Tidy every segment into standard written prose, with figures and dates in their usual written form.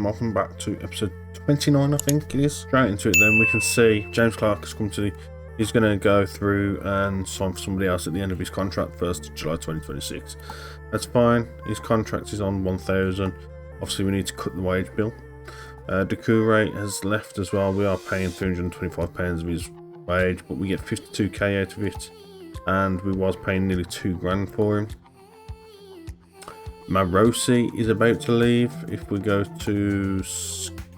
welcome back to episode 29, I think it is. Straight into it then, we can see James Clark has come to the... He's going to go through and sign for somebody else at the end of his contract, 1st of July 2026. That's fine. His contract is on 1,000. Obviously, we need to cut the wage bill. Doucouré has left as well. We are paying £325 of his wage, but we get 52k out of it. And we was paying nearly £2,000 for him. Marosi is about to leave. If we go to...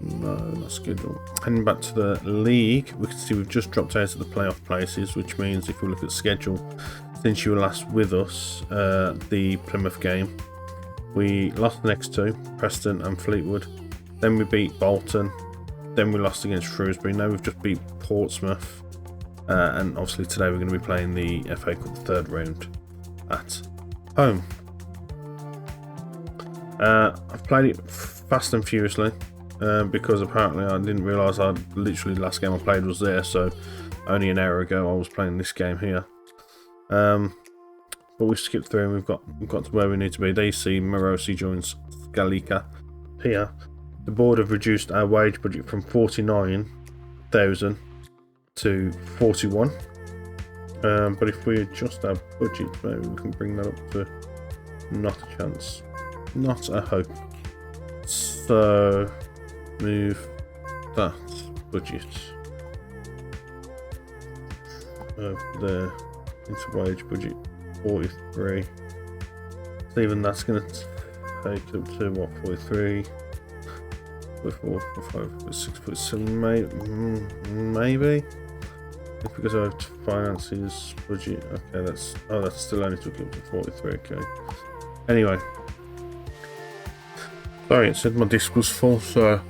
No, not schedule. Heading back to the league, we can see we've just dropped out of the playoff places, which means if we look at schedule, since you were last with us, the Plymouth game, we lost the next two, Preston and Fleetwood. Then we beat Bolton. Then we lost against Shrewsbury. Now we've just beat Portsmouth. And obviously today we're going to be playing the FA Cup third round at home. I've played it fast and furiously because apparently I didn't realise literally the last game I played was there, so only an hour ago I was playing this game here. But we skipped through and we've got to where we need to be. They see Marosi joins Scalica here. The board have reduced our wage budget from 49,000 to 41. But if we adjust our budget, maybe we can bring that up to not a chance. Not a hope. So move that budget over there into wage budget 43. So even that's going to take up to what, 43, 44, 45, 46, 47, maybe. If we go over to finances budget, okay, that's still only took it up to 43. Okay. Anyway. Sorry, it said my disc was full, so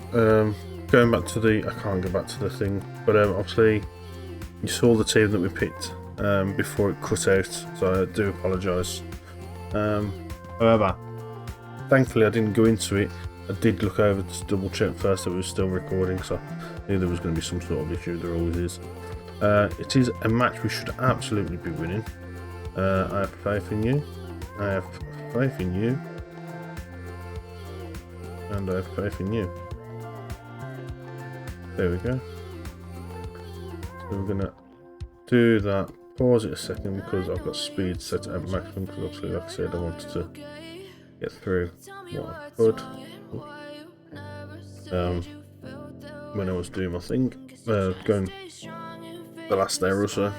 going back to the... I can't go back to the thing, but obviously you saw the team that we picked before it cut out, so I do apologise. However, thankfully I didn't go into it. I did look over to double check first that it was still recording, so I knew there was going to be some sort of issue, there always is. It is a match we should absolutely be winning. I have faith in you. I have faith in you. And I have faith in you. There we go. So we're gonna do that. Pause it a second because I've got speed set at maximum because obviously, like I said, I wanted to get through what I could. When I was doing my thing, going the last hour or so.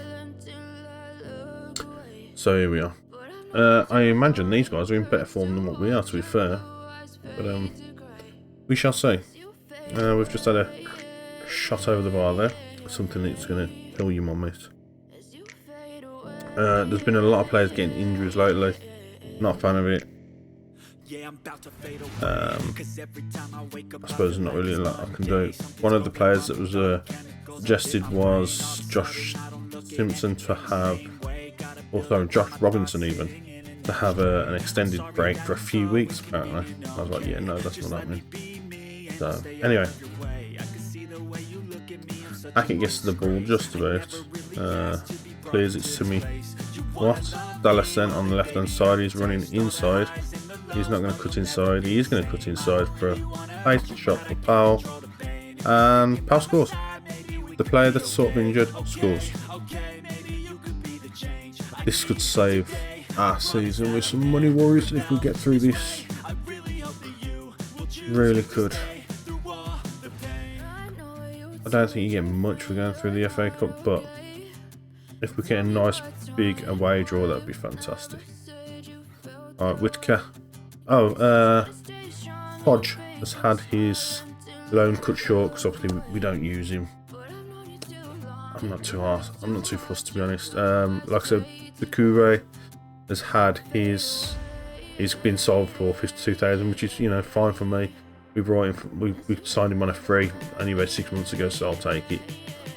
So here we are. I imagine these guys are in better form than what we are, to be fair. But we shall see. We've just had a shot over the bar there. Something that's going to kill you, my mate. There's been a lot of players getting injuries lately. Not a fan of it. I suppose not really a lot I can do. One of the players that was suggested was Josh Simpson to have, or sorry, Josh Robinson even, to have an extended break for a few weeks apparently. I was like, yeah, no, that's not happening. So anyway, Hackett gets to the ball just about, clears it to me. What? Dallas then on the left hand side, he's running inside. He's not going to cut inside, he is going to cut inside for a high shot for Powell, and Powell scores. The player that's sort of injured scores. This could save our season with some money, Warriors, if we get through this. Really could. I don't think you get much for going through the FA Cup, but if we get a nice big away draw, that'd be fantastic. Alright, Whitaker. Hodge has had his loan cut short because obviously we don't use him. I'm not too fussed, to be honest. Like I said, Doucouré has had he's been sold for 52,000, which is, you know, fine for me. We brought him, we signed him on a free anyway 6 months ago, so I'll take it.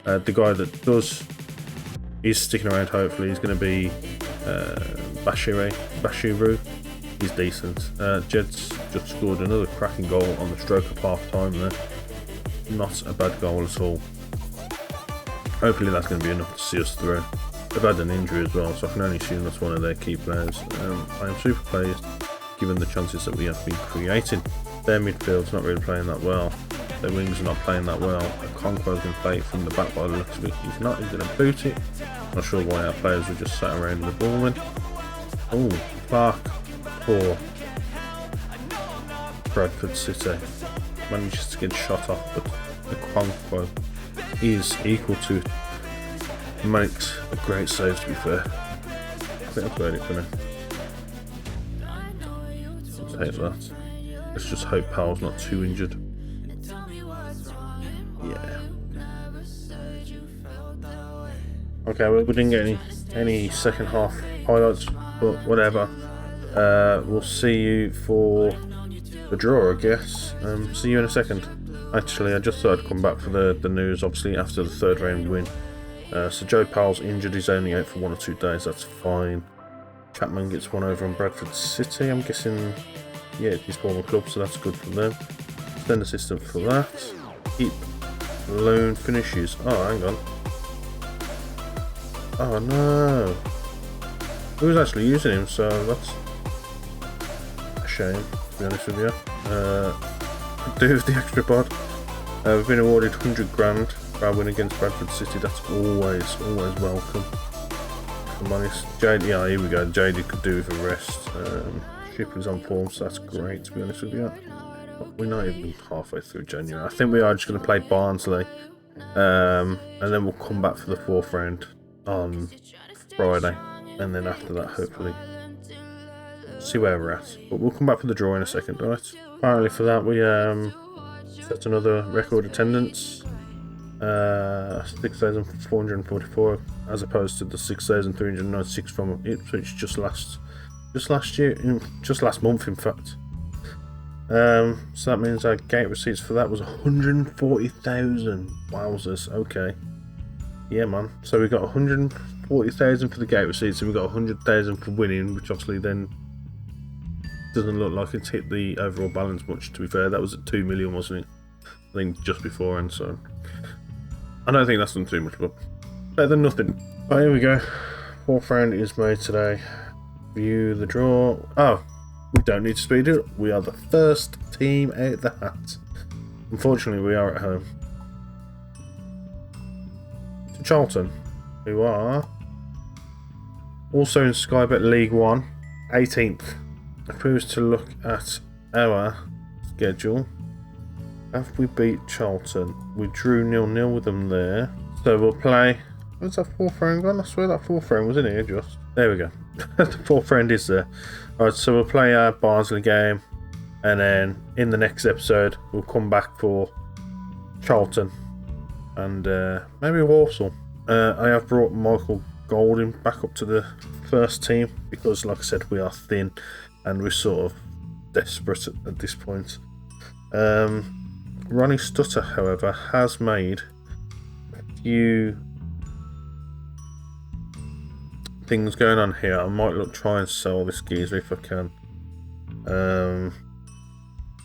The guy that is sticking around, hopefully, is going to be Bashiru. He's decent. Jed's just scored another cracking goal on the stroke of half time there. Not a bad goal at all. Hopefully that's going to be enough to see us through. They've had an injury as well, so I can only assume that's one of their key players. I am super pleased given the chances that we have been creating. Their midfield's not really playing that well. Their wings are not playing that well. Conqueror's going to play it from the back by the looks of it. He's not, he's going to boot it. Not sure why our players were just sat around the ball in. Oh, Clark for Bradford City. Manages to get shot off, but the Conqueror is equal to it. Makes a great save, to be fair. I think I've got it for now. Let's take that. Let's just hope Powell's not too injured. Yeah. Okay, well, we didn't get any second half highlights, but whatever. We'll see you for the draw, I guess. See you in a second. Actually, I just thought I'd come back for the news, obviously, after the third round win. So Joe Powell's injured, he's only out for 1 or 2 days, that's fine. Chapman gets one over on Bradford City, I'm guessing, yeah, his former club, so that's good for them. Send assistant for that. Keep loan finishes. Oh, hang on. Oh no. Who's actually using him, so that's a shame, to be honest with you. Do with the extra pod. We've been awarded 100 grand for our win against Bradford City. That's always welcome. If I'm honest. JD, yeah, here we go. JD could do with a rest. Shipley's on form, so that's great, to be honest with you. We're not even halfway through January. I think we are just going to play Barnsley. And then we'll come back for the 4th round on Friday. And then after that, hopefully, see where we're at. But we'll come back for the draw in a second, alright? Apparently for that, we set another record attendance. 6,444 as opposed to the 6,396 from Ipswich just last month, in fact. So that means our gate receipts for that was 140,000. Wowzers. Okay, yeah, man. So we got 140,000 for the gate receipts, and we got 100,000 for winning, which obviously then doesn't look like it's hit the overall balance much, to be fair. That was at 2 million, wasn't it? I think just beforehand, so I don't think that's done too much, but better than nothing. Oh, here we go. 4th round is made today. View the draw. Oh, we don't need to speed it up. We are the first team out the hat. Unfortunately, we are at home to Charlton, who are also in Sky Bet League 1, 18th. If we was to look at our schedule, have we beat Charlton? We drew 0-0 with them there. So we'll play. Where's that 4th round gone? I swear that 4th round was in here just. There we go. The 4th round is there. Alright, so we'll play our Barnsley game. And then in the next episode, we'll come back for Charlton. And maybe Walsall. I have brought Michael Golding back up to the first team. Because, like I said, we are thin. And we're sort of desperate at this point. Ronnie Stutter, however, has made a few things going on here. I might try and sell this geezer if I can.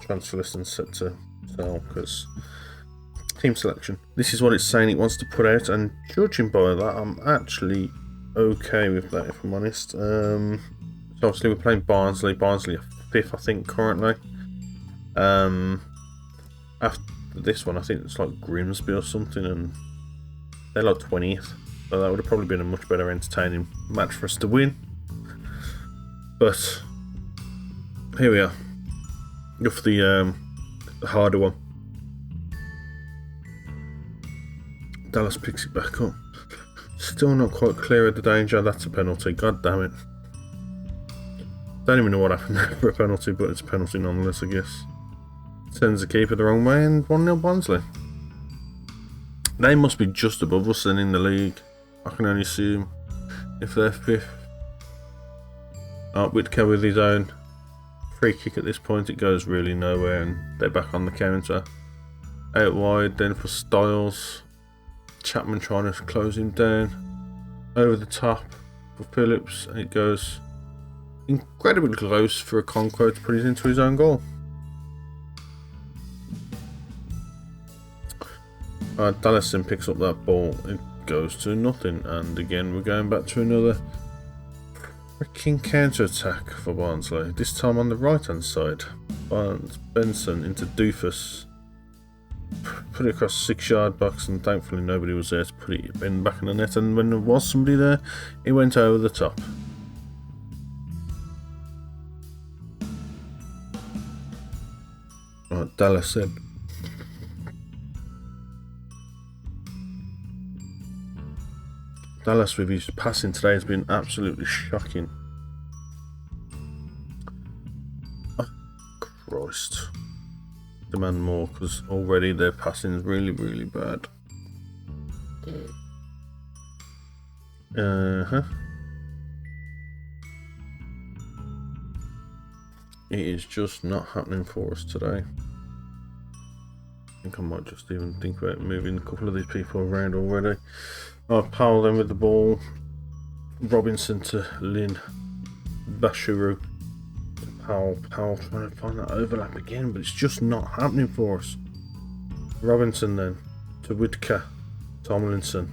Transfer list and set to sell, because team selection. This is what it's saying it wants to put out, and judging by that, I'm actually okay with that, if I'm honest. So obviously we're playing Barnsley. Barnsley are 5th, I think, currently. After this one, I think it's like Grimsby or something, and they're like 20th. So that would have probably been a much better entertaining match for us to win. But here we are. Go for the harder one. Dallas picks it back up. Still not quite clear of the danger. That's a penalty. God damn it. Don't even know what happened there for a penalty, but it's a penalty nonetheless, I guess. Sends the keeper the wrong way, and 1-0 Barnsley. They must be just above us then in the league. I can only assume if they're 5th. Whitaker with his own free kick at this point. It goes really nowhere, and they're back on the counter. Out wide then for Styles. Chapman trying to close him down. Over the top for Phillips. It goes incredibly close for a Conqueror to put it into his own goal. Dallison picks up that ball. It goes to nothing, and again we're going back to another freaking counter attack for Barnsley. This time on the right hand side. Benson into Doofus. Put it across 6-yard box, and thankfully nobody was there to put it in back in the net. And when there was somebody there, it went over the top. Right, Dallas said. Dallas with his passing today has been absolutely shocking. Oh, Christ. Demand more, because already their passing is really, really bad. It is just not happening for us today. I think I might just even think about moving a couple of these people around already. Powell then with the ball. Robinson to Lynn. Bashuru. Powell trying to find that overlap again, but it's just not happening for us. Robinson then to Whitaker. Tomlinson.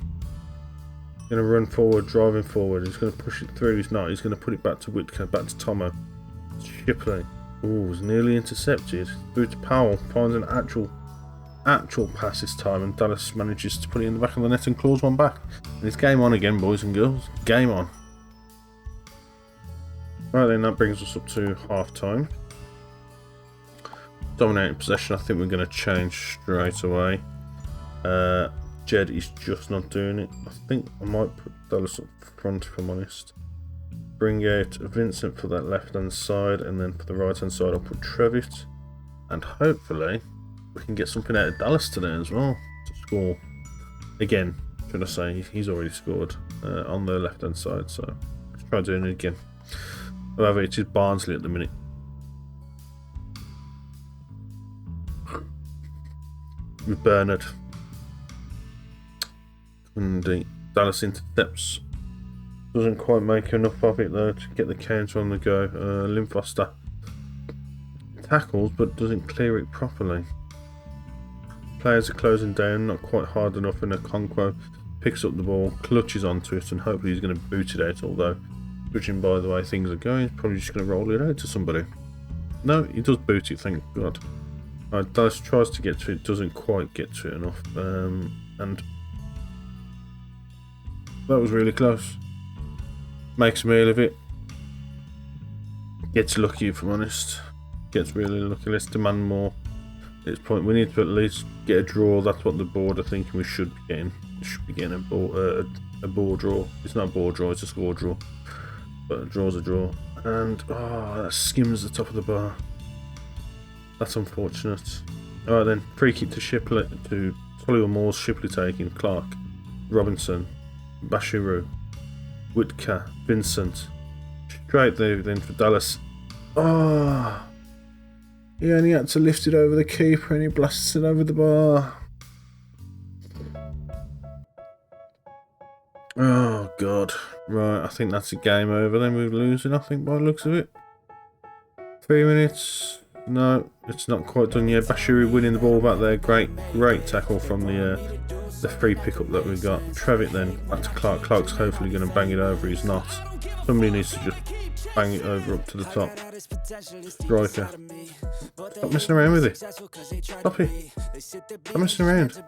Going to run forward, driving forward. He's going to push it through. He's not. He's going to put it back to Whitaker, back to Tomo. Shipley. Ooh, was nearly intercepted. Through to Powell. Finds an actual pass this time, and Dallas manages to put it in the back of the net and claws one back. And it's game on again, boys and girls. Game on. Right then, that brings us up to half time. Dominating possession, I think we're going to change straight away. Jed is just not doing it. I think I might put Dallas up front if I'm honest. Bring out Vincent for that left hand side, and then for the right hand side I'll put Trevitt. And hopefully we can get something out of Dallas today as well to score. Again, should I say, he's already scored on the left hand side, so let's try doing it again. However, it is Barnsley at the minute. With Bernard. And Dallas intercepts. Doesn't quite make enough of it though to get the counter on the go. Lynn Foster tackles but doesn't clear it properly. Players are closing down, not quite hard enough, and Okonkwo picks up the ball, clutches onto it, and hopefully he's going to boot it out, although judging by the way things are going, he's probably just going to roll it out to somebody. No, he does boot it, thank God. Dallas tries to get to it, doesn't quite get to it enough, and that was really close. Makes a meal of it. Gets lucky, if I'm honest. Gets really lucky. Let's demand more. At this point, we need to at least get a draw. That's what the board are thinking we should be getting. We should be getting a ball draw. It's not a ball draw, it's a score draw. But a draw's a draw. And, that skims the top of the bar. That's unfortunate. Alright then, free kick to Shipley, to Solihull Moors. Shipley taking, Clark, Robinson, Bashuru, Whitaker, Vincent. Straight there then for Dallas. He only had to lift it over the keeper and he blasts it over the bar. Oh God. Right, I think that's a game over then. We're losing, I think, by the looks of it. 3 minutes. No, it's not quite done yet. Bashiri winning the ball back there. Great tackle from the free pickup that we got. Trevitt then back to Clark. Clark's hopefully going to bang it over. He's not. Somebody needs to just bang it over up to the top. Striker. Stop messing around with it. Stop it. Stop messing around.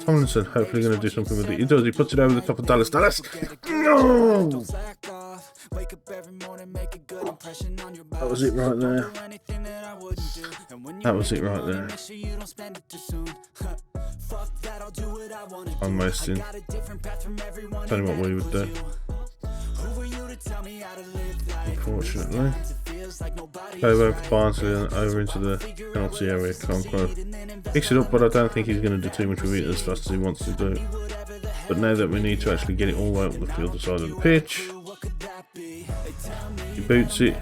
Tomlinson hopefully going to do something with it. He does. He puts it over the top of Dallas. Dallas! No! That was it right there. That was it right there. I'm wasting. Tell you what we would do. Unfortunately. Over for Barnsley and over into the penalty area. Okonkwo picks it up, but I don't think he's going to do too much with it as fast as he wants to do. But now that we need to actually get it all the way up the other side of the pitch, he boots it.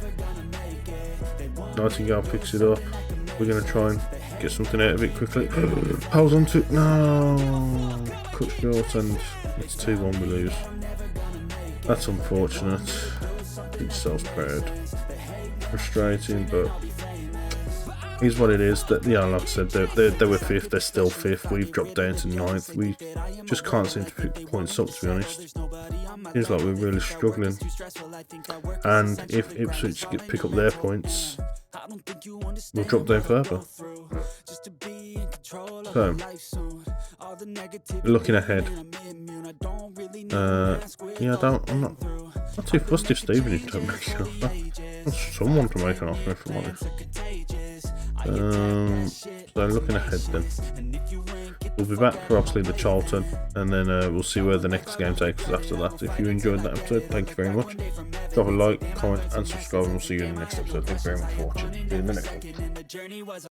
Nightingale picks it up. We're going to try and get something out of it quickly. Pulls onto it. No! Cut short, and it's 2-1 we lose. That's unfortunate. Each self's proud. Frustrating, but here's what it is. That, yeah, like I said, they were 5th, they're still 5th. We've dropped down to 9th. We just can't seem to pick the points up, to be honest. Seems like we're really struggling. And if Ipswich pick up their points, we'll drop down further. So, looking ahead. Yeah, I'm not too fussed if Stephen is to make an offer. I want someone to make an offer if I'm honest. So looking ahead then. We'll be back for obviously the Charlton, and then we'll see where the next game takes us after that. If you enjoyed that episode, thank you very much. Drop a like, comment and subscribe, and we'll see you in the next episode. Thank you very much for watching. See you in the next one.